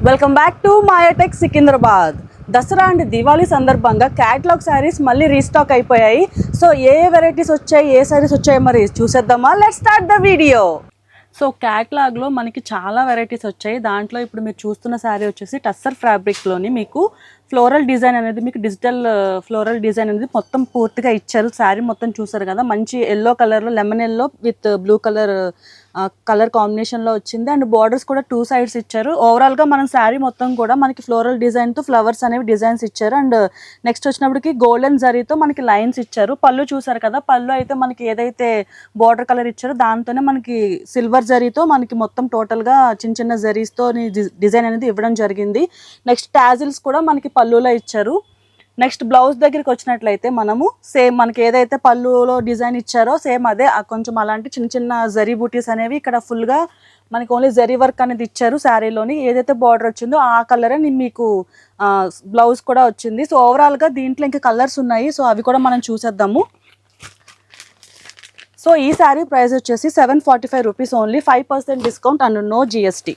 Welcome back to Mayatech Secunderabad. Dussehra and Diwali సందర్భంగా catalogue saris మళ్ళీ restock అయిపోయాయి. సో ఏ వెరైటీస్ వచ్చాయి, ఏ శారీస్ వచ్చాయి మరి చూసేద్దామా? Let's start the video. So క్యాటలాగ్లో మనకి చాలా వెరైటీస్ వచ్చాయి. దాంట్లో ఇప్పుడు మీరు చూస్తున్న శారీ వచ్చేసి టస్సర్ ఫ్యాబ్రిక్లోని మీకు ఫ్లోరల్ డిజైన్ అనేది, మీకు డిజిటల్ ఫ్లోరల్ డిజైన్ అనేది మొత్తం పూర్తిగా ఇచ్చారు. శారీ మొత్తం చూసారు కదా, మంచి ఎల్లో కలర్లో, lemon yellow with blue colour కాంబినేషన్లో వచ్చింది. అండ్ బార్డర్స్ కూడా 2 సైడ్స్ ఇచ్చారు. ఓవరాల్గా మనం శారీ మొత్తం కూడా మనకి ఫ్లోరల్ డిజైన్తో ఫ్లవర్స్ అనేవి డిజైన్స్ ఇచ్చారు. అండ్ నెక్స్ట్ వచ్చినప్పటికి గోల్డెన్ జరీతో మనకి లైన్స్ ఇచ్చారు. పళ్ళు చూసారు కదా, పళ్ళు అయితే మనకి ఏదైతే బార్డర్ కలర్ ఇచ్చారో దాంతోనే మనకి సిల్వర్ జరీతో మనకి మొత్తం టోటల్గా చిన్న చిన్న జరీస్తో డిజైన్ అనేది ఇవ్వడం జరిగింది. నెక్స్ట్ టాజిల్స్ కూడా మనకి పళ్ళులో ఇచ్చారు. నెక్స్ట్ బ్లౌజ్ దగ్గరికి వచ్చినట్లయితే మనము సేమ్ మనకి ఏదైతే పళ్ళులో డిజైన్ ఇచ్చారో సేమ్ అదే కొంచెం అలాంటి చిన్న చిన్న జరీ బూటీస్ అనేవి ఇక్కడ ఫుల్గా మనకి ఓన్లీ జరీ వర్క్ అనేది ఇచ్చారు. శారీలోని ఏదైతే బార్డర్ వచ్చిందో ఆ కలరే మీకు బ్లౌజ్ కూడా వచ్చింది. సో ఓవరాల్గా దీంట్లో ఇంకా కలర్స్ ఉన్నాయి. సో అవి కూడా మనం చూసేద్దాము. సో ఈ శారీ ప్రైస్ వచ్చేసి 745 rupees only, 5% discount and no GST.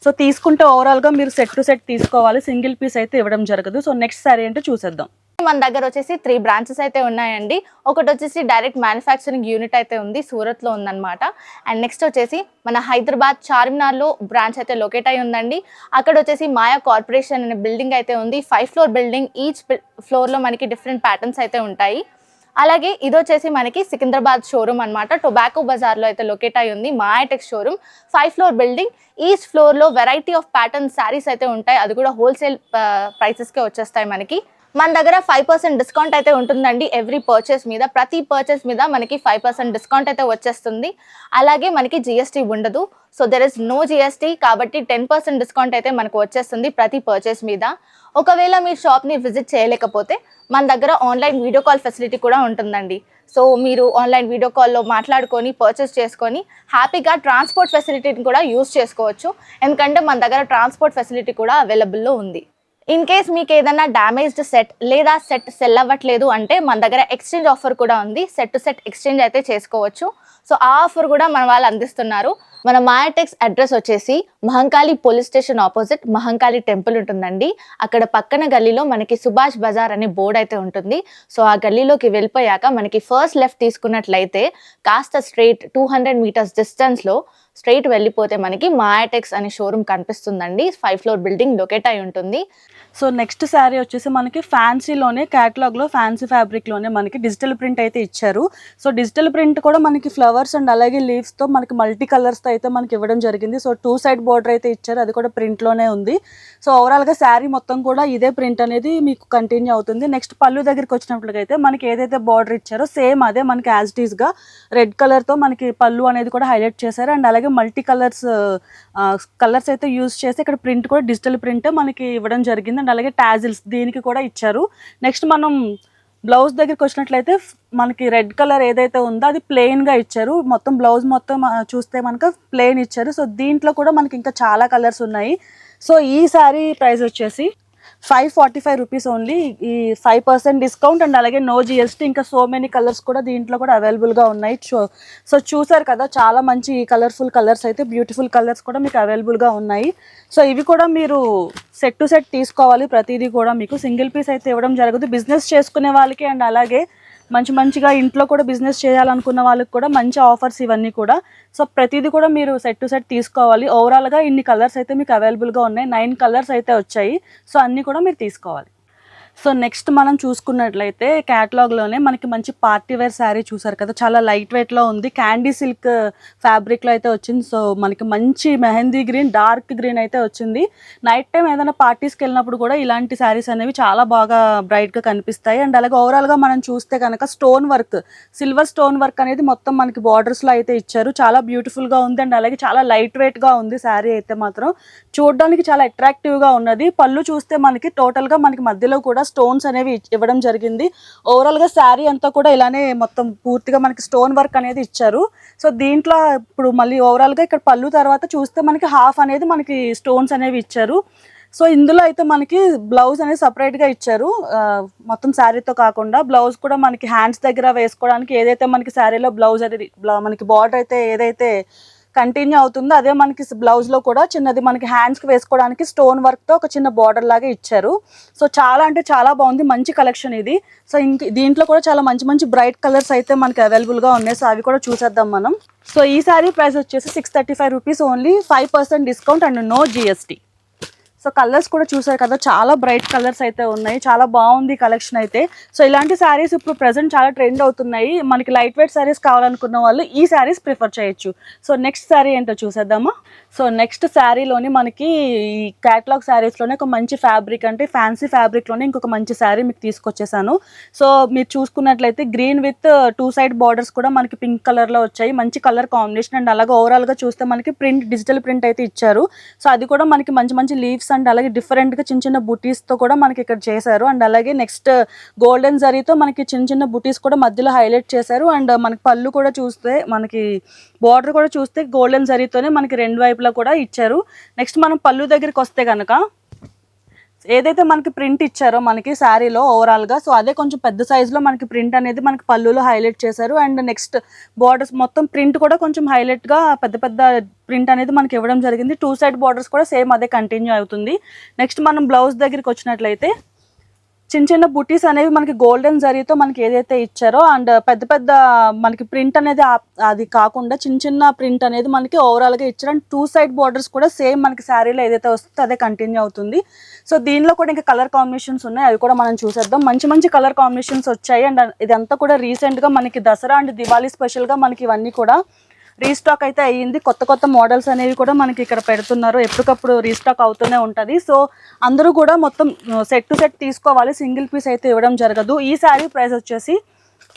So తీసుకుంటే ఓవరాల్గా మీరు సెట్ టు సెట్ తీసుకోవాలి, సింగిల్ పీస్ అయితే ఇవ్వడం జరగదు. సో నెక్స్ట్ శారీ అంటే చూసేద్దాం. మన దగ్గర వచ్చేసి 3 బ్రాంచెస్ అయితే ఉన్నాయండి. ఒకటి వచ్చేసి డైరెక్ట్ మ్యానుఫ్యాక్చరింగ్ యూనిట్ అయితే ఉంది, సూరత్లో ఉందన్నమాట. అండ్ నెక్స్ట్ వచ్చేసి మన హైదరాబాద్ చార్మినార్లో బ్రాంచ్ అయితే లొకేట్ అయి ఉందండి. అక్కడ వచ్చేసి మాయా కార్పొరేషన్ అనే బిల్డింగ్ అయితే ఉంది, 5 ఫ్లోర్ బిల్డింగ్. ఈచ్ ఫ్లోర్లో మనకి డిఫరెంట్ ప్యాటర్న్స్ అయితే ఉంటాయి. అలాగే ఇది వచ్చేసి మనకి సికింద్రాబాద్ షోరూమ్ అనమాట, టొబాకో బజార్లో అయితే లొకేట్ అయి ఉంది మాయాటెక్ షోరూమ్. 5 floor building. ఈచ్ ఫ్లోర్లో వెరైటీ ఆఫ్ ప్యాటర్న్ శారీస్ అయితే ఉంటాయి, అది కూడా హోల్సేల్ ప్రైసెస్కే వచ్చేస్తాయి మనకి. మన దగ్గర 5% డిస్కౌంట్ అయితే ఉంటుందండి ఎవ్రీ పర్చేస్ మీద. ప్రతి పర్చేస్ మీద మనకి 5% డిస్కౌంట్ అయితే వచ్చేస్తుంది. అలాగే మనకి జిఎస్టీ ఉండదు. So there is no GST, కాబట్టి 10% డిస్కౌంట్ అయితే మనకు వచ్చేస్తుంది ప్రతి పర్చేస్ మీద. ఒకవేళ మీ షాప్ని విజిట్ చేయలేకపోతే మన దగ్గర ఆన్లైన్ వీడియో కాల్ ఫెసిలిటీ కూడా ఉంటుందండి. సో మీరు ఆన్లైన్ వీడియో కాల్లో మాట్లాడుకొని పర్చేస్ చేసుకొని హ్యాపీగా ట్రాన్స్పోర్ట్ ఫెసిలిటీని కూడా యూస్ చేసుకోవచ్చు, ఎందుకంటే మన దగ్గర ట్రాన్స్పోర్ట్ ఫెసిలిటీ కూడా అవైలబుల్లో ఉంది. ఇన్ కేస్ మీకు ఏదైనా డ్యామేజ్డ్ సెట్ లేదా సెట్ సెల్ అవ్వట్లేదు అంటే మన దగ్గర ఎక్స్చేంజ్ ఆఫర్ కూడా ఉంది. సెట్ టు సెట్ ఎక్స్చేంజ్ అయితే చేసుకోవచ్చు. సో ఆ ఆఫర్ కూడా మన వాళ్ళు అందిస్తున్నారు. మన మాయాటెక్స్ అడ్రస్ వచ్చేసి Mahankali police station opposite Mahankali temple ఉంటుందండి. అక్కడ పక్కన గల్లీలో మనకి సుభాష్ బజార్ అనే బోర్డు అయితే ఉంటుంది. సో ఆ గల్లీలోకి వెళ్ళిపోయాక మనకి ఫస్ట్ లెఫ్ట్ తీసుకున్నట్లయితే కాస్త స్ట్రైట్ 200 మీటర్స్ డిస్టెన్స్లో స్ట్రైట్ వెళ్ళిపోతే మనకి మాయాటెక్స్ అనే షోరూమ్ కనిపిస్తుందండి. 5 ఫ్లోర్ బిల్డింగ్ లొకేట్ అయి ఉంటుంది. సో నెక్స్ట్ శారీ వచ్చేసి మనకి ఫ్యాన్సీలోనే, క్యాటలాగ్లో ఫ్యాన్సీ ఫ్యాబ్రిక్లోనే మనకి డిజిటల్ ప్రింట్ అయితే ఇచ్చారు. సో డిజిటల్ ప్రింట్ కూడా మనకి ఫ్లవర్స్ అండ్ అలాగే లీవ్స్తో మనకి మల్టీ కలర్స్తో అయితే మనకి ఇవ్వడం జరిగింది. సో 2 సైడ్ బోర్డర్ అయితే ఇచ్చారు, అది కూడా ప్రింట్లోనే ఉంది. సో ఓవరాల్గా శారీ మొత్తం కూడా ఇదే ప్రింట్ అనేది మీకు కంటిన్యూ అవుతుంది. నెక్స్ట్ పళ్ళు దగ్గరికి వచ్చినట్లయితే మనకి ఏదైతే బార్డర్ ఇచ్చారో సేమ్ అదే మనకి యాజ్ ఇట్ ఈస్గా రెడ్ కలర్తో మనకి పళ్ళు అనేది కూడా హైలైట్ చేశారు. అండ్ అలాగే మల్టీ కలర్స్ అయితే యూజ్ చేసి ఇక్కడ ప్రింట్ కూడా డిజిటల్ ప్రింట్ మనకి ఇవ్వడం జరిగింది. అండ్ అలాగే టాజిల్స్ దీనికి కూడా ఇచ్చారు. నెక్స్ట్ మనం బ్లౌజ్ దగ్గరికి వచ్చినట్లయితే మనకి రెడ్ కలర్ ఏదైతే ఉందో అది ప్లెయిన్గా ఇచ్చారు. మొత్తం బ్లౌజ్ మొత్తం చూస్తే మనకు ప్లెయిన్ ఇచ్చారు. సో దీంట్లో కూడా మనకి ఇంకా చాలా కలర్స్ ఉన్నాయి. సో ఈ శారీ ప్రైస్ వచ్చేసి 545 రూపీస్ ఓన్లీ, ఈ 5% డిస్కౌంట్ అండ్ అలాగే నో జిఎస్టీ. ఇంకా సో మెనీ కలర్స్ కూడా దీంట్లో కూడా అవైలబుల్గా ఉన్నాయి. సో చూసారు కదా, చాలా మంచి కలర్ఫుల్ కలర్స్ అయితే, బ్యూటిఫుల్ కలర్స్ కూడా మీకు అవైలబుల్గా ఉన్నాయి. సో ఇవి కూడా మీరు సెట్ టు సెట్ తీసుకోవాలి. ప్రతిదీ కూడా మీకు సింగిల్ పీస్ అయితే ఇవ్వడం జరగదు. బిజినెస్ చేసుకునే వాళ్ళకి అండ్ అలాగే మంచిగా ఇంట్లో కూడా బిజినెస్ చేయాలనుకున్న వాళ్ళకి కూడా మంచి ఆఫర్స్ ఇవన్నీ కూడా. సో ప్రతిదీ కూడా మీరు సెట్ టు సెట్ తీసుకోవాలి. ఓవరాల్గా ఇన్ని కలర్స్ అయితే మీకు అవైలబుల్గా ఉన్నాయి, 9 కలర్స్ అయితే వచ్చాయి. సో అన్నీ కూడా మీరు తీసుకోవాలి. సో నెక్స్ట్ మనం చూసుకున్నట్లయితే క్యాటలాగ్లోనే మనకి మంచి పార్టీ వేర్ శారీ చూసారు కదా, చాలా లైట్ వెయిట్లో ఉంది, క్యాండీ సిల్క్ ఫ్యాబ్రిక్లో అయితే వచ్చింది. సో మనకి మంచి మెహందీ గ్రీన్, డార్క్ గ్రీన్ అయితే వచ్చింది. నైట్ టైం ఏదైనా పార్టీస్కి వెళ్ళినప్పుడు కూడా ఇలాంటి శారీస్ అనేవి చాలా బాగా బ్రైట్గా కనిపిస్తాయి. అండ్ అలాగే ఓవరాల్గా మనం చూస్తే కనుక stone work, silver stone work అనేది మొత్తం మనకి బార్డర్స్లో అయితే ఇచ్చారు. చాలా బ్యూటిఫుల్గా ఉంది అండ్ అలాగే చాలా లైట్ వెయిట్గా ఉంది శారీ అయితే మాత్రం. చూడడానికి చాలా అట్రాక్టివ్గా ఉన్నది. పళ్ళు చూస్తే మనకి టోటల్గా మనకి మధ్యలో కూడా స్టోన్స్ అనేవి ఇవ్వడం జరిగింది. ఓవరాల్గా శారీ అంతా కూడా ఇలానే మొత్తం పూర్తిగా మనకి స్టోన్ వర్క్ అనేది ఇచ్చారు. సో దీంట్లో ఇప్పుడు మళ్ళీ ఓవరాల్గా ఇక్కడ పళ్ళు తర్వాత చూస్తే మనకి హాఫ్ అనేది మనకి స్టోన్స్ అనేవి ఇచ్చారు. సో ఇందులో అయితే మనకి బ్లౌజ్ అనేది సపరేట్గా ఇచ్చారు, మొత్తం శారీతో కాకుండా బ్లౌజ్ కూడా మనకి హ్యాండ్స్ దగ్గర వేసుకోవడానికి ఏదైతే మనకి శారీలో బ్లౌజ్ అనేది మనకి బార్డర్ అయితే ఏదైతే కంటిన్యూ అవుతుంది. అదే మనకి బ్లౌజ్ లో కూడా చిన్నది మనకి హ్యాండ్స్ కి వేసుకోవడానికి స్టోన్ వర్క్ తో ఒక చిన్న బార్డర్ లాగా ఇచ్చారు. సో చాలా అంటే చాలా బాగుంది, మంచి కలెక్షన్ ఇది. సో ఇంక దీంట్లో కూడా చాలా మంచి మంచి బ్రైట్ కలర్స్ అయితే మనకి అవైలబుల్ గా ఉన్నాయి. సో అవి కూడా చూసేద్దాం మనం. సో ఈ సారీ ప్రైస్ వచ్చేసి 635 rupees only, 5% discount and no GST. So colours కూడా చూసారు కదా, చాలా బ్రైట్ కలర్స్ అయితే ఉన్నాయి, చాలా బాగుంది కలెక్షన్ అయితే. సో ఇలాంటి శారీస్ ఇప్పుడు ప్రెసెంట్ చాలా ట్రెండ్ అవుతున్నాయి. మనకి లైట్ వెయిట్ శారీస్ కావాలనుకున్న వాళ్ళు ఈ శారీస్ ప్రిఫర్ చేయొచ్చు. సో నెక్స్ట్ శారీ ఏంటో చూసేద్దామా. సో నెక్స్ట్ శారీలోని మనకి ఈ క్యాటలాగ్ శారీస్లోనే ఒక మంచి ఫ్యాబ్రిక్ అంటే ఫ్యాన్సీ ఫ్యాబ్రిక్లోనే ఇంకొక మంచి శారీ మీకు తీసుకొచ్చేసాను. సో మీరు చూసుకున్నట్లయితే గ్రీన్ విత్ 2 సైడ్ బార్డర్స్ కూడా మనకి పింక్ కలర్లో వచ్చాయి, మంచి కలర్ కాంబినేషన్. అండ్ అలాగే ఓవరాల్గా చూస్తే మనకి ప్రింట్ డిజిటల్ ప్రింట్ అయితే ఇచ్చారు. సో అది కూడా మనకి మంచి మంచి లీవ్స్ అండ్ అలాగే డిఫరెంట్గా చిన్న చిన్న బుటీస్తో కూడా మనకి ఇక్కడ చేశారు. అండ్ అలాగే నెక్స్ట్ గోల్డెన్ జరీతో మనకి చిన్న చిన్న బుటీస్ కూడా మధ్యలో హైలైట్ చేశారు. అండ్ మనకి పళ్ళు కూడా చూస్తే మనకి బార్డర్ కూడా చూస్తే గోల్డెన్ జరీతోనే మనకి రెండు వైపులా కూడా ఇచ్చారు. నెక్స్ట్ మనం పళ్ళు దగ్గరికి వస్తే కనుక ఏదైతే మనకి ప్రింట్ ఇచ్చారో మనకి శారీలో ఓవరాల్గా, సో అదే కొంచెం పెద్ద సైజులో మనకి ప్రింట్ అనేది మనకి పళ్ళులో హైలైట్ చేశారు. అండ్ నెక్స్ట్ బార్డర్స్ మొత్తం ప్రింట్ కూడా కొంచెం హైలైట్గా పెద్ద పెద్ద ప్రింట్ అనేది మనకి ఇవ్వడం జరిగింది. 2 సైడ్ బార్డర్స్ కూడా సేమ్ అదే కంటిన్యూ అవుతుంది. నెక్స్ట్ మనం బ్లౌజ్ దగ్గరికి వచ్చినట్లయితే చిన్న చిన్న బుటీస్ అనేవి మనకి గోల్డెన్ జరీతో మనకి ఏదైతే ఇచ్చారో అండ్ పెద్ద పెద్ద మనకి ప్రింట్ అనేది అది కాకుండా చిన్న చిన్న ప్రింట్ అనేది మనకి ఓవరాల్గా ఇచ్చారు. అండ్ 2 సైడ్ బార్డర్స్ కూడా సేమ్ మనకి శారీలో ఏదైతే వస్తుందో అదే కంటిన్యూ అవుతుంది. సో దీనిలో కూడా ఇంకా కలర్ కాంబినేషన్స్ ఉన్నాయి, అవి కూడా మనం చూసేద్దాం. మంచి మంచి కలర్ కాంబినేషన్స్ వచ్చాయి. అండ్ ఇదంతా కూడా రీసెంట్గా మనకి దసరా అండ్ దివాళీ స్పెషల్గా మనకి ఇవన్నీ కూడా రీస్టాక్ అయితే అయ్యింది. కొత్త కొత్త మోడల్స్ అనేవి కూడా మనకి ఇక్కడ పెడుతున్నారు, ఎప్పటికప్పుడు రీస్టాక్ అవుతూనే ఉంటుంది. సో అందరూ కూడా మొత్తం సెట్ టు సెట్ తీసుకోవాలి, సింగిల్ పీస్ అయితే ఇవ్వడం జరగదు. ఈ శారీ ప్రైస్ వచ్చేసి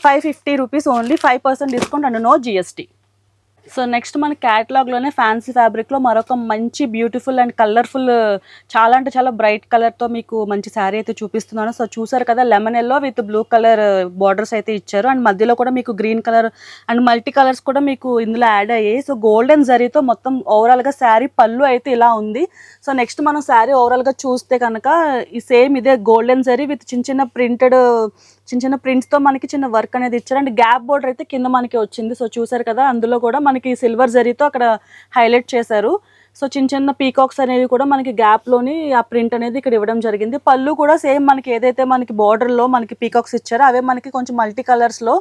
550 rupees only, 5% discount and no GST. So next మన క్యాటలాగ్లోనే ఫ్యాన్సీ ఫ్యాబ్రిక్లో మరొక మంచి బ్యూటిఫుల్ అండ్ కలర్ఫుల్ చాలా అంటే చాలా బ్రైట్ కలర్తో మీకు మంచి శారీ అయితే చూపిస్తున్నాను. సో చూసారు కదా, lemon yellow with blue colour borders అయితే ఇచ్చారు. అండ్ మధ్యలో కూడా మీకు green colour and multi colours కూడా మీకు ఇందులో యాడ్ అయ్యాయి. సో గోల్డెన్ జరీతో మొత్తం ఓవరాల్గా శారీ పళ్ళు అయితే ఇలా ఉంది. సో నెక్స్ట్ మనం శారీ ఓవరాల్గా చూస్తే కనుక ఈ సేమ్ ఇదే గోల్డెన్ జరీ విత్ చిన్న చిన్న ప్రింట్స్తో మనకి చిన్న వర్క్ అనేది ఇచ్చారు. అండ్ గ్యాప్ బోర్డర్ అయితే కింద మనకి వచ్చింది. సో చూసారు కదా, అందులో కూడా మనకి సిల్వర్ జరీతో అక్కడ హైలైట్ చేశారు. సో చిన్న చిన్న పీకాక్స్ అనేవి కూడా మనకి గ్యాప్లోని ఆ ప్రింట్ అనేది ఇక్కడ ఇవ్వడం జరిగింది. పళ్ళు కూడా సేమ్ మనకి ఏదైతే మనకి బార్డర్లో మనకి పీకాక్స్ ఇచ్చారో అవే మనకి కొంచెం మల్టీ కలర్స్లో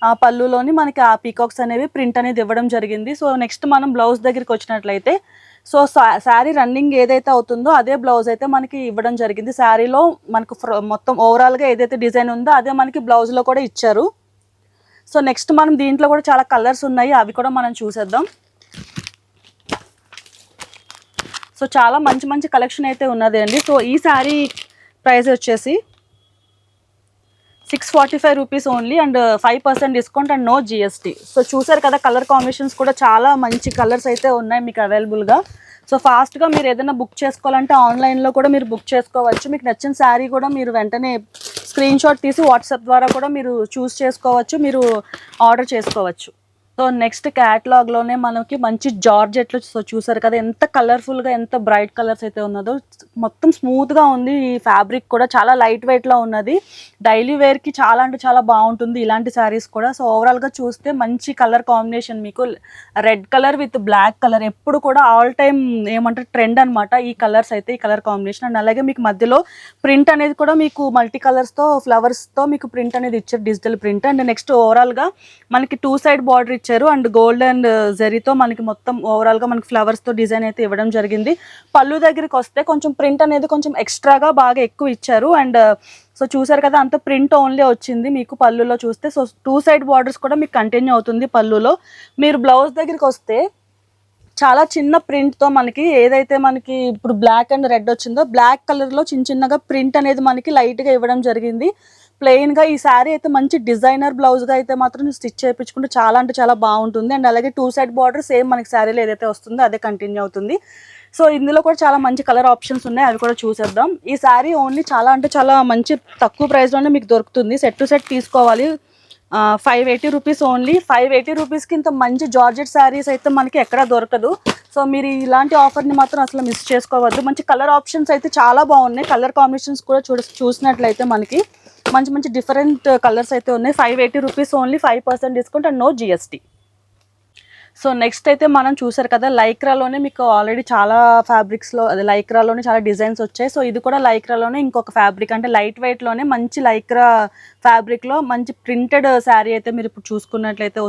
ఆ పళ్ళులోని మనకి ఆ పీకాక్స్ అనేవి ప్రింట్ అనేది ఇవ్వడం జరిగింది. సో నెక్స్ట్ మనం బ్లౌజ్ దగ్గరికి వచ్చినట్లయితే సో శారీ రన్నింగ్ ఏదైతే అవుతుందో అదే బ్లౌజ్ అయితే మనకి ఇవ్వడం జరిగింది. శారీలో మనకు మొత్తం ఓవరాల్గా ఏదైతే డిజైన్ ఉందో అదే మనకి బ్లౌజ్లో కూడా ఇచ్చారు. సో నెక్స్ట్ మనం దీంట్లో కూడా చాలా కలర్స్ ఉన్నాయి, అవి కూడా మనం చూసేద్దాం. సో చాలా మంచి మంచి కలెక్షన్ అయితే ఉన్నది అండి. సో ఈ శారీ ప్రైస్ వచ్చేసి 645 rupees only and 5% discount and no GST. So చూసారు కదా, కలర్ కాంబినేషన్స్ కూడా చాలా మంచి కలర్స్ అయితే ఉన్నాయి మీకు అవైలబుల్గా. సో ఫాస్ట్గా మీరు ఏదైనా బుక్ చేసుకోవాలంటే ఆన్లైన్లో కూడా మీరు బుక్ చేసుకోవచ్చు. మీకు నచ్చిన శారీ కూడా మీరు వెంటనే స్క్రీన్ షాట్ తీసి వాట్సాప్ ద్వారా కూడా మీరు చూస్ చేసుకోవచ్చు, మీరు ఆర్డర్ చేసుకోవచ్చు. సో నెక్స్ట్ క్యాటలాగ్లోనే మనకి మంచి జార్జెట్లు. సో చూసారు కదా ఎంత కలర్ఫుల్గా ఎంత బ్రైట్ కలర్స్ అయితే ఉన్నదో, మొత్తం స్మూత్గా ఉంది. ఈ ఫ్యాబ్రిక్ కూడా చాలా లైట్ వెయిట్లో ఉన్నది, డైలీ వేర్కి చాలా అంటే చాలా బాగుంటుంది ఇలాంటి శారీస్ కూడా. సో ఓవరాల్గా చూస్తే మంచి కలర్ కాంబినేషన్, మీకు red colour with black colour ఎప్పుడు కూడా ఆల్ టైమ్ ఏమంటారు ట్రెండ్ అనమాట ఈ కలర్స్ అయితే, ఈ కలర్ కాంబినేషన్. అండ్ అలాగే మీకు మధ్యలో ప్రింట్ అనేది కూడా మీకు మల్టీ కలర్స్తో ఫ్లవర్స్తో మీకు ప్రింట్ అనేది ఇచ్చారు, డిజిటల్ ప్రింట్. అండ్ నెక్స్ట్ ఓవరాల్గా మనకి 2 సైడ్ బార్డర్ ఇచ్చారు అండ్ గోల్డ్ అండ్ జరీతో మనకి మొత్తం ఓవరాల్గా మనకి ఫ్లవర్స్తో డిజైన్ అయితే ఇవ్వడం జరిగింది. పళ్ళు దగ్గరికి వస్తే కొంచెం ప్రింట్ అనేది కొంచెం ఎక్స్ట్రాగా బాగా ఎక్కువ ఇచ్చారు. అండ్ సో చూసారు కదా, అంత ప్రింట్ ఓన్లీ వచ్చింది మీకు పళ్ళులో చూస్తే. సో 2 సైడ్ బార్డర్స్ కూడా మీకు కంటిన్యూ అవుతుంది పళ్ళులో. మీరు బ్లౌజ్ దగ్గరికి వస్తే చాలా చిన్న ప్రింట్తో మనకి ఏదైతే మనకి ఇప్పుడు బ్లాక్ అండ్ రెడ్ వచ్చిందో బ్లాక్ కలర్లో చిన్నగా ప్రింట్ అనేది మనకి లైట్గా ఇవ్వడం జరిగింది. ప్లెయిన్గా ఈ శారీ అయితే మంచి డిజైనర్ బ్లౌజ్గా అయితే మాత్రం స్టిచ్ చేయించుకుంటే చాలా అంటే చాలా బాగుంటుంది. అండ్ అలాగే 2 సైడ్ బార్డర్ సేమ్ మనకి శారీలో ఏదైతే వస్తుందో అదే కంటిన్యూ అవుతుంది. సో ఇందులో కూడా చాలా మంచి కలర్ ఆప్షన్స్ ఉన్నాయి, అవి కూడా చూసేద్దాం. ఈ శారీ ఓన్లీ చాలా అంటే చాలా మంచి తక్కువ ప్రైస్లోనే మీకు దొరుకుతుంది. సెట్ టు సెట్ తీసుకోవాలి, 580 రూపీస్ ఓన్లీ. 580 రూపీస్కి ఇంత మంచి జార్జెట్ శారీస్ అయితే మనకి ఎక్కడా దొరకదు. సో మీరు ఇలాంటి ఆఫర్ని మాత్రం అసలు మిస్ చేసుకోవద్దు. మంచి కలర్ ఆప్షన్స్ అయితే చాలా బాగున్నాయి. కలర్ కాంబినేషన్స్ కూడా చూసినట్లయితే మనకి మంచి మంచి డిఫరెంట్ కలర్స్ అయితే ఉన్నాయి. 580 rupees only, 5% discount and no GST. So next అయితే మనం చూసారు కదా, లైక్రాలోనే మీకు ఆల్రెడీ చాలా ఫ్యాబ్రిక్స్లో అదే లైక్రాలోనే చాలా డిజైన్స్ వచ్చాయి. సో ఇది కూడా లైక్రాలోనే ఇంకొక ఫ్యాబ్రిక్, అంటే లైట్ వెయిట్లోనే మంచి లైక్రా ఫ్యాబ్రిక్లో మంచి ప్రింటెడ్ శారీ అయితే మీరు ఇప్పుడు చూసుకున్నట్లయితే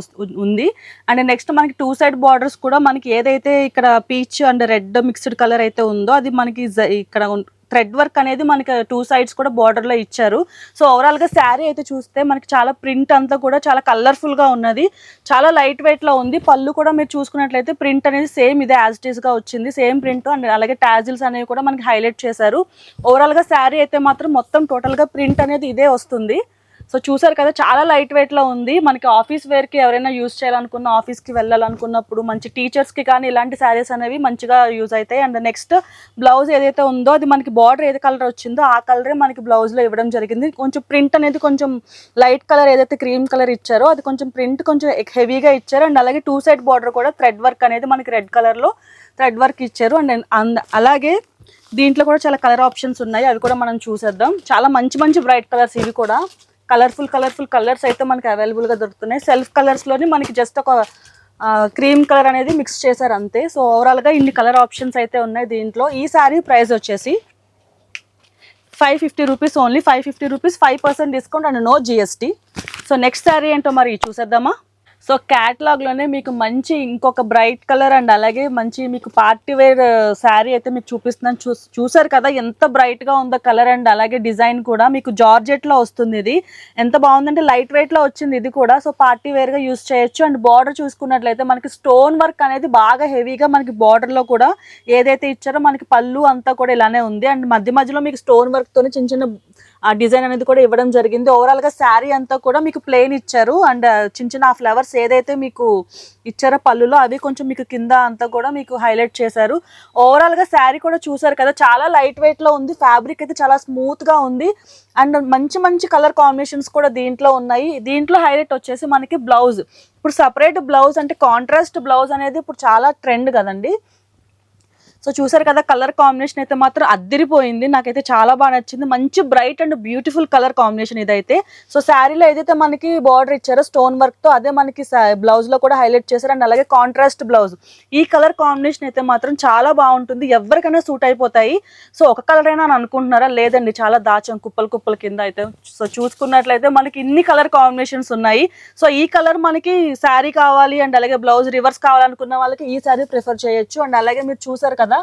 ఉంది. అండ్ నెక్స్ట్ మనకి 2 సైడ్ బార్డర్స్ కూడా మనకి ఏదైతే ఇక్కడ peach and red mixed colour అయితే ఉందో అది మనకి ఇక్కడ థ్రెడ్ వర్క్ అనేది మనకి 2 సైడ్స్ కూడా బార్డర్లో ఇచ్చారు. సో ఓవరాల్గా శారీ అయితే చూస్తే మనకి చాలా ప్రింట్ అంతా కూడా చాలా కలర్ఫుల్గా ఉన్నది, చాలా లైట్ వెయిట్లో ఉంది. పళ్ళు కూడా మీరు చూసుకున్నట్లయితే ప్రింట్ అనేది సేమ్ ఇదే యాజ్ ఇట్ ఈస్గా వచ్చింది, సేమ్ ప్రింట్. అండ్ అలాగే టాజిల్స్ అనేవి కూడా మనకి హైలైట్ చేశారు. ఓవరాల్గా శారీ అయితే మాత్రం మొత్తం టోటల్గా ప్రింట్ అనేది ఇదే వస్తుంది. సో చూసారు కదా, చాలా లైట్ వెయిట్లో ఉంది. మనకి ఆఫీస్ వేర్కి ఎవరైనా యూజ్ చేయాలనుకున్న, ఆఫీస్కి వెళ్ళాలనుకున్నప్పుడు మంచి టీచర్స్కి కానీ ఇలాంటి శారీస్ అనేవి మంచిగా యూజ్ అవుతాయి. అండ్ నెక్స్ట్ బ్లౌజ్ ఏదైతే ఉందో అది మనకి బార్డర్ ఏది కలర్ వచ్చిందో ఆ కలరే మనకి బ్లౌజ్లో ఇవ్వడం జరిగింది. కొంచెం ప్రింట్ అనేది కొంచెం లైట్ కలర్ ఏదైతే క్రీమ్ కలర్ ఇచ్చారో అది కొంచెం ప్రింట్ కొంచెం హెవీగా ఇచ్చారు. అండ్ అలాగే 2 సైడ్ బార్డర్ కూడా థ్రెడ్ వర్క్ అనేది మనకి రెడ్ కలర్లో థ్రెడ్ వర్క్ ఇచ్చారు. అండ్ అలాగే దీంట్లో కూడా చాలా కలర్ ఆప్షన్స్ ఉన్నాయి, అవి కూడా మనం చూసేద్దాం. చాలా మంచి మంచి బ్రైట్ కలర్స్, ఇవి కూడా కలర్ఫుల్ కలర్స్ అయితే మనకి అవైలబుల్గా దొరుకుతున్నాయి. సెల్ఫ్ కలర్స్లోని మనకి జస్ట్ ఒక క్రీమ్ కలర్ అనేది మిక్స్ చేశారు అంతే. సో ఓవరాల్గా ఇన్ని కలర్ ఆప్షన్స్ అయితే ఉన్నాయి దీంట్లో. ఈ సారీ ప్రైస్ వచ్చేసి 550 rupees only, 550 rupees, 5% discount and no GST. So next sari ఏంటో మరి చూసేద్దామా. సో క్యాటలాగ్లోనే మీకు మంచి ఇంకొక బ్రైట్ కలర్ అండ్ అలాగే మంచి మీకు పార్టీ వేర్ శారీ అయితే మీకు చూపిస్తున్నాను. చూసారు కదా ఎంత బ్రైట్గా ఉందో కలర్ అండ్ అలాగే డిజైన్ కూడా మీకు జార్జెట్లో వస్తుంది. ఇది ఎంత బాగుందంటే లైట్ వెయిట్లో వచ్చింది ఇది కూడా. సో పార్టీ వేర్గా యూస్ చేయొచ్చు. అండ్ బార్డర్ చూసుకున్నట్లయితే మనకి స్టోన్ వర్క్ అనేది బాగా హెవీగా మనకి బార్డర్లో కూడా ఏదైతే ఇచ్చారో మనకి పళ్ళు అంతా కూడా ఇలానే ఉంది. అండ్ మధ్యలో మీకు స్టోన్ వర్క్తోనే చిన్న చిన్న డిజైన్ అనేది కూడా ఇవ్వడం జరిగింది. ఓవరాల్గా శారీ అంతా కూడా మీకు ప్లెయిన్ ఇచ్చారు. అండ్ చిన్న ఫ్లవర్స్ ఏదైతే మీకు ఇచ్చారో పళ్ళులో అవి కొంచెం మీకు కింద అంతా కూడా మీకు హైలైట్ చేశారు. ఓవరాల్గా శారీ కూడా చూసారు కదా, చాలా లైట్ వెయిట్లో ఉంది. ఫ్యాబ్రిక్ అయితే చాలా స్మూత్గా ఉంది. అండ్ మంచి మంచి కలర్ కాంబినేషన్స్ కూడా దీంట్లో ఉన్నాయి. దీంట్లో హైలైట్ వచ్చేసి మనకి బ్లౌజ్. ఇప్పుడు సపరేట్ బ్లౌజ్ అంటే కాంట్రాస్ట్ బ్లౌజ్ అనేది ఇప్పుడు చాలా ట్రెండ్ కదండి. సో చూసారు కదా, కలర్ కాంబినేషన్ అయితే మాత్రం అద్దిరిపోయింది, నాకైతే చాలా బాగా నచ్చింది. మంచి bright and beautiful colour combination ఇదైతే. సో శారీలో ఏదైతే మనకి బార్డర్ ఇచ్చారో స్టోన్ వర్క్తో అదే మనకి బ్లౌజ్లో కూడా హైలైట్ చేశారు. అండ్ అలాగే కాంట్రాస్ట్ బ్లౌజ్. ఈ కలర్ కాంబినేషన్ అయితే మాత్రం చాలా బాగుంటుంది, ఎవరికైనా సూట్ అయిపోతాయి. సో ఒక కలర్ అయినా అని అనుకుంటున్నారా? లేదండి, చాలా దాచం కుప్పల కింద అయితే. సో చూసుకున్నట్లయితే మనకి ఇన్ని కలర్ కాంబినేషన్స్ ఉన్నాయి. సో ఈ కలర్ మనకి శారీ కావాలి అండ్ అలాగే బ్లౌజ్ రివర్స్ కావాలనుకున్న వాళ్ళకి ఈ శారీ ప్రిఫర్ చేయొచ్చు. అండ్ అలాగే మీరు చూసారు కదా,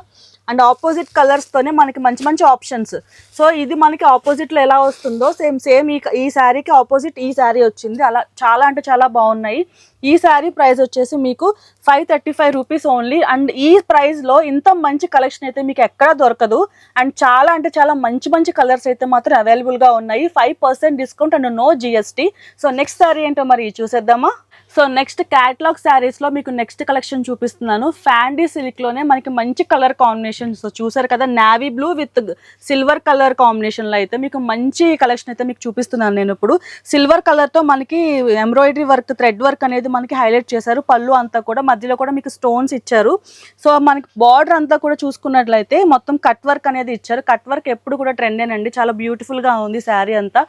అండ్ ఆపోజిట్ కలర్స్ తోనే మనకి మంచి మంచి ఆప్షన్స్. సో ఇది మనకి ఆపోజిట్ లో ఎలా వస్తుందో సేమ్ ఈ శారీకి ఆపోజిట్ ఈ శారీ వచ్చింది. అలా చాలా అంటే చాలా బాగున్నాయి. ఈ శారీ ప్రైస్ వచ్చేసి మీకు 535 రూపీస్ ఓన్లీ. అండ్ ఈ ప్రైస్ లో ఇంత మంచి కలెక్షన్ అయితే మీకు ఎక్కడా దొరకదు. అండ్ చాలా అంటే చాలా మంచి మంచి కలర్స్ అయితే మాత్రం అవైలబుల్ గా ఉన్నాయి. 5% discount and no GST. So next sari ఏంటో మరి చూసేద్దామా. సో నెక్స్ట్ క్యాటలాగ్ శారీస్లో మీకు నెక్స్ట్ కలెక్షన్ చూపిస్తున్నాను. ఫ్యాండీ సిల్క్లోనే మనకి మంచి కలర్ కాంబినేషన్స్ చూసారు కదా, navy blue with silver colour కాంబినేషన్లో అయితే మీకు మంచి కలెక్షన్ అయితే మీకు చూపిస్తున్నాను నేను ఇప్పుడు. సిల్వర్ కలర్తో మనకి ఎంబ్రాయిడరీ వర్క్ థ్రెడ్ వర్క్ అనేది మనకి హైలైట్ చేశారు. పళ్ళు అంతా కూడా మధ్యలో కూడా మీకు స్టోన్స్ ఇచ్చారు. సో మనకి బార్డర్ అంతా కూడా చూసుకున్నట్లయితే మొత్తం కట్ వర్క్ అనేది ఇచ్చారు. కట్ వర్క్ ఎప్పుడు కూడా ట్రెండేనండి, చాలా బ్యూటిఫుల్గా ఉంది శారీ అంతా.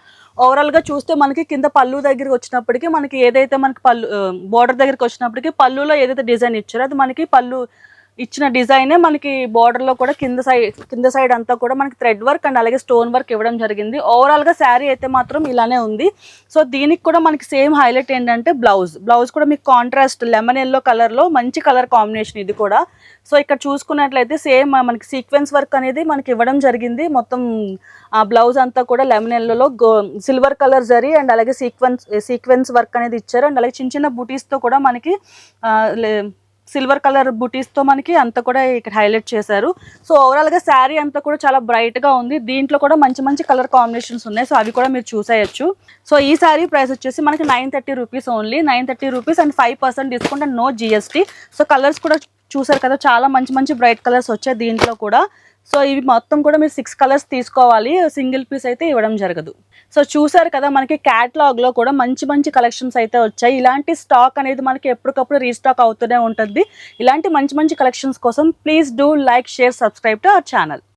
ఓవరాల్గా చూస్తే మనకి కింద పళ్ళు దగ్గరికి వచ్చినప్పటికీ మనకి ఏదైతే మనకి పళ్ళు బార్డర్ దగ్గరికి వచ్చినప్పటికీ పళ్ళులో ఏదైతే డిజైన్ ఇచ్చారో అది మనకి పళ్ళు ఇచ్చిన డిజైనే మనకి బార్డర్లో కూడా కింద సైడ్ అంతా కూడా మనకి థ్రెడ్ వర్క్ అండ్ అలాగే స్టోన్ వర్క్ ఇవ్వడం జరిగింది. ఓవరాల్గా శారీ అయితే మాత్రం ఇలానే ఉంది. సో దీనికి కూడా మనకి సేమ్ హైలైట్ ఏంటంటే బ్లౌజ్ కూడా మీకు కాంట్రాస్ట్ లెమన్ ఎల్లో కలర్లో మంచి కలర్ కాంబినేషన్ ఇది కూడా. సో ఇక్కడ చూసుకున్నట్లయితే సేమ్ మనకి సీక్వెన్స్ వర్క్ అనేది మనకి ఇవ్వడం జరిగింది. మొత్తం బ్లౌజ్ అంతా కూడా లెమన్ ఎల్లోలో సిల్వర్ కలర్ జరీ అండ్ అలాగే సీక్వెన్స్ వర్క్ అనేది ఇచ్చారు. అండ్ అలాగే చిన్న చిన్న బూటీస్తో కూడా మనకి సిల్వర్ కలర్ బుటీస్తో మనకి అంతా కూడా ఇక్కడ హైలైట్ చేశారు. సో ఓవరాల్గా శారీ అంతా కూడా చాలా బ్రైట్గా ఉంది. దీంట్లో కూడా మంచి మంచి కలర్ కాంబినేషన్స్ ఉన్నాయి. సో అవి కూడా మీరు చూసేయచ్చు. సో ఈ శారీ ప్రైస్ వచ్చేసి మనకి 930 rupees only, 930 rupees and 5% discount and no GST. So colours కూడా చూసారు కదా, చాలా మంచి మంచి బ్రైట్ కలర్స్ వచ్చాయి దీంట్లో కూడా. సో ఇవి మొత్తం కూడా మీరు 6 కలర్స్ తీసుకోవాలి, సింగిల్ పీస్ అయితే ఇవ్వడం జరగదు. సో చూసారు కదా, మనకి క్యాటలాగ్లో కూడా మంచి మంచి కలెక్షన్స్ అయితే వచ్చాయి. ఇలాంటి స్టాక్ అనేది మనకి ఎప్పటికప్పుడు రీస్టాక్ అవుతూనే ఉంటుంది. ఇలాంటి మంచి మంచి కలెక్షన్స్ కోసం please do like, share, subscribe to our channel.